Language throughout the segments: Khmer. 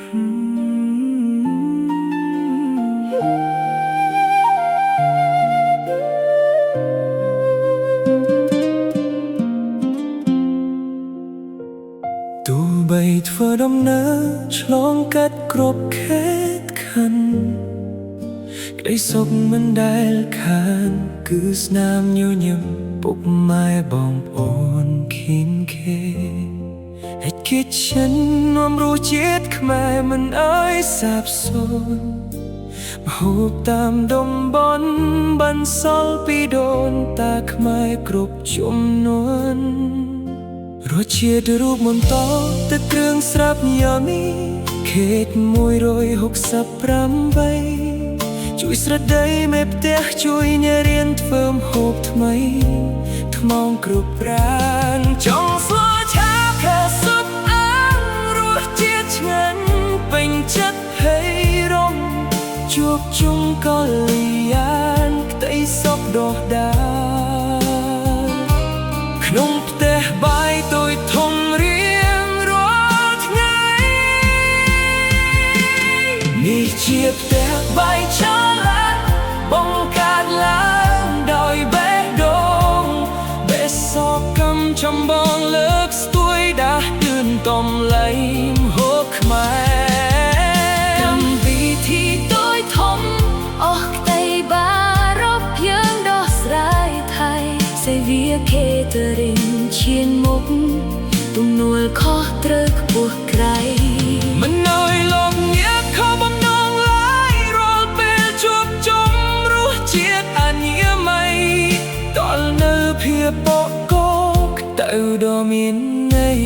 ตูใบធ្វើដំណើរឆ្លងកាត់គ្រប់ខេត្តខណ្ឌក្តីសុខមិនដែលខានគឺស្នាមញញឹមពុកម៉ែបងប្អូនឃីនខេឯគិតចិននាំរសជាតិខ្មែរមិនអើយសាបសូន្យមហូបតាមតំបន់បន្សល់ពីដូនតាខ្មែរគ្រប់ជំនាន់រសជាតិរូបមន្តទឹកគ្រឿងស្រាប់យ៉ាមីខេត168ជួយស្រដីមេផ្ទះជួយអ្នករៀនធ្វើម្ហូបថ្មីថ្មងគ្រប់ប្រាណចង់ស្លឆាខាស៊ុបអាំងរសជាតិឆ្ងាញ់ពេញចិត្តហើយរំជួបជុំកល្យានក្តីសុខដុះដាលក្នុងផ្ទះបាយតូចធំរៀងរាល់ថ្ងៃនេះជាផ្ទះបាយឆាបង្កើតឡើងដោយបេះដូងបេះសកកម្មចំបងលើកស្ទួយដាស់តឿនតំលៃម្ហូបខ្មែរកម្មវិធីតូចធំអស់ក្តីបារព្ធយើងដោះស្រាយថៃសេវាខេតរិងឈានមុខទំនួលខុសត្រូវខ្ពស់ក្រៃមិនអើយលោកអ្នកខំបំណងឡើយរាល់ពេលជួបជុំជាតិអនាម័យតលនៅភាពបកកក្តៅដ៏មានន័យ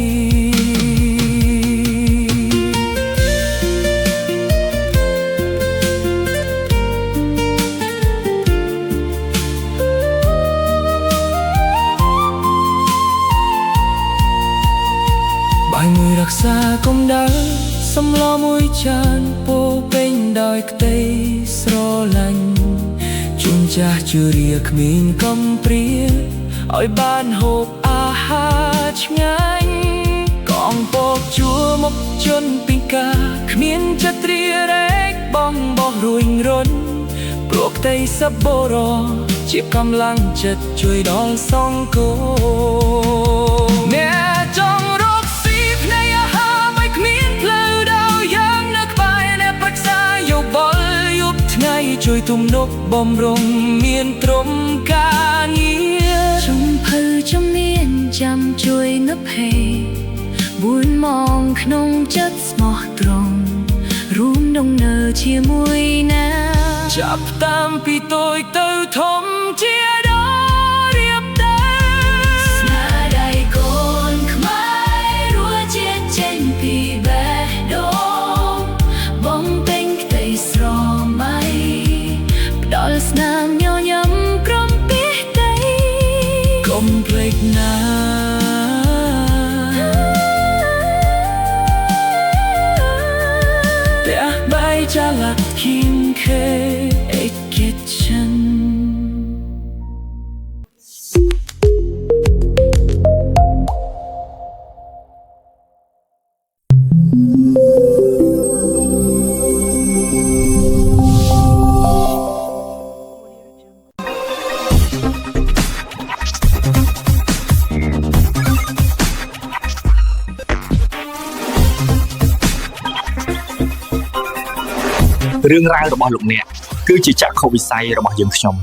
បាយមួយរក្សាកម្ដៅសម្លមួយចានពោពេញដោយក្តីស្រឡាញ់ជួនចាស់ជឿរាក្មេងកំព្រាឲ្យបានហូបអាហារឆ្ងាញ់កងពកជួមុខជន់ពីកាគ្មានចិត្តត្រៀរែកបងបោះរួញរន់ព្រោះក្តីសប្បុរសជាកម្លាំងចិត្តជួយដល់សង្គមអ្នកចង់រកស៊ីភ្នែកអាហារមិនគ្មានផ្លូវដល់យ៉ាងនៅក្បែរអ្នកប្រឹក្សាយោបល់យប់ថ្ងៃជួយទំនុកបំរុងមានត្រមការងារចំភៅចំមានចាំជួយងឹបហេ4ម៉ោងក្នុងចិត្តស្មោះត្រង់រួមដងនៅជាមួយណាចាប់តាមពីតូចទៅធំជាដល់រៀបទៅស្នាដៃកូនខ្មែររស់ជាតិចេញពីបេះដូងបងពេញក្តីស្រមៃផ្ដល់ស្នាមញញឹមក្រំពីដីកុំភ្លេចណាផ្ទះបាយចាឡាគីមខេkitchen រឿងរ៉ាវរបស់លោកអ្នកគឺជាចក្ខុវិស័យរបស់យើងខ្ញុំ